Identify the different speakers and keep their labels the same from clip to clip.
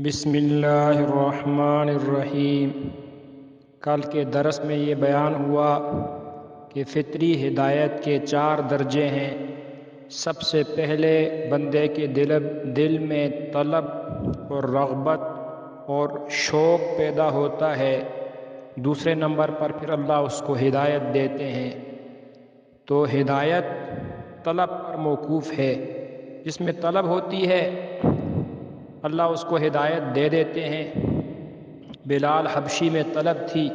Speaker 1: بسم اللہ الرحمن الرحیم۔ کل کے درس میں یہ بیان ہوا کہ فطری ہدایت کے 4 درجے ہیں۔ سب سے پہلے بندے کے دل میں طلب اور رغبت اور شوق پیدا ہوتا ہے۔ دوسرے نمبر پر پھر اللہ اس کو ہدایت دیتے ہیں۔ تو ہدایت طلب پر موقوف ہے۔ جس میں طلب ہوتی ہے اللہ اس کو ہدایت دے دیتے ہیں۔ بلال حبشی میں طلب تھی،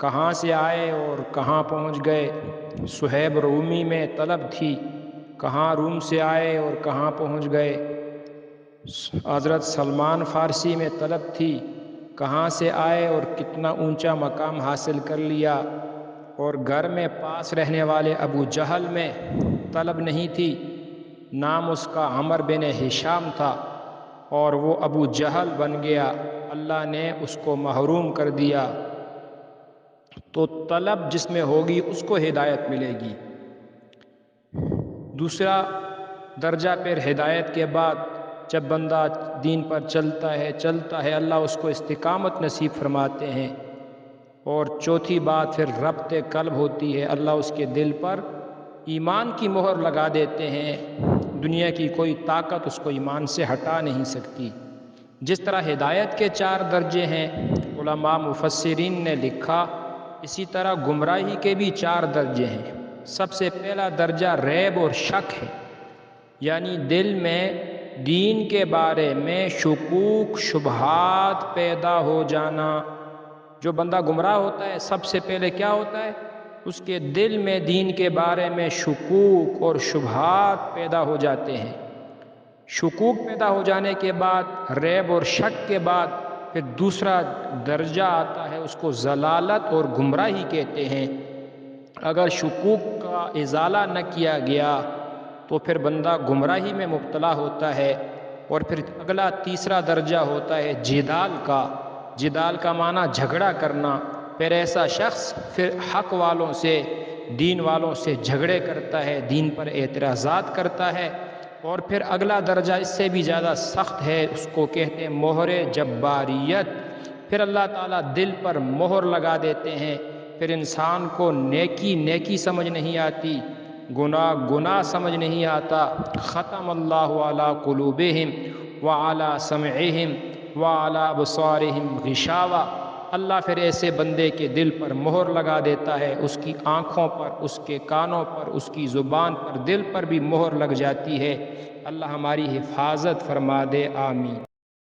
Speaker 1: کہاں سے آئے اور کہاں پہنچ گئے۔ صہیب رومی میں طلب تھی، کہاں روم سے آئے اور کہاں پہنچ گئے۔ حضرت سلمان فارسی میں طلب تھی، کہاں سے آئے اور کتنا اونچا مقام حاصل کر لیا۔ اور گھر میں پاس رہنے والے ابو جہل میں طلب نہیں تھی، نام اس کا عمر بن ہشام تھا اور وہ ابو جہل بن گیا، اللہ نے اس کو محروم کر دیا۔ تو طلب جس میں ہوگی اس کو ہدایت ملے گی۔ دوسرا درجہ پھر ہدایت کے بعد جب بندہ دین پر چلتا ہے اللہ اس کو استقامت نصیب فرماتے ہیں۔ اور چوتھی بات پھر ربط قلب ہوتی ہے، اللہ اس کے دل پر ایمان کی مہر لگا دیتے ہیں۔ دنیا کی کوئی طاقت اس کو ایمان سے ہٹا نہیں سکتی۔ جس طرح ہدایت کے 4 درجے ہیں، علماء مفسرین نے لکھا، اسی طرح گمراہی کے بھی 4 درجے ہیں۔ سب سے پہلا درجہ ریب اور شک ہے، یعنی دل میں دین کے بارے میں شکوک شبہات پیدا ہو جانا۔ جو بندہ گمراہ ہوتا ہے سب سے پہلے کیا ہوتا ہے؟ اس کے دل میں دین کے بارے میں شکوک اور شبہات پیدا ہو جاتے ہیں۔ شکوک پیدا ہو جانے کے بعد، ریب اور شک کے بعد پھر دوسرا درجہ آتا ہے، اس کو ضلالت اور گمراہی کہتے ہیں۔ اگر شکوک کا ازالہ نہ کیا گیا تو پھر بندہ گمراہی میں مبتلا ہوتا ہے۔ اور پھر اگلا تیسرا درجہ ہوتا ہے جدال کا۔ جدال کا معنی جھگڑا کرنا۔ پھر ایسا شخص پھر حق والوں سے، دین والوں سے جھگڑے کرتا ہے، دین پر اعتراضات کرتا ہے۔ اور پھر اگلا درجہ اس سے بھی زیادہ سخت ہے، اس کو کہتے ہیں مہر جباریت۔ پھر اللہ تعالیٰ دل پر مہر لگا دیتے ہیں، پھر انسان کو نیکی سمجھ نہیں آتی، گناہ سمجھ نہیں آتا۔ ختم اللہ علی قلوبہم وعلی سمعہم وعلی ابصارہم غشاوہ۔ اللہ پھر ایسے بندے کے دل پر مہر لگا دیتا ہے، اس کی آنکھوں پر، اس کے کانوں پر، اس کی زبان پر، دل پر بھی مہر لگ جاتی ہے۔ اللہ ہماری حفاظت فرما دے، آمین۔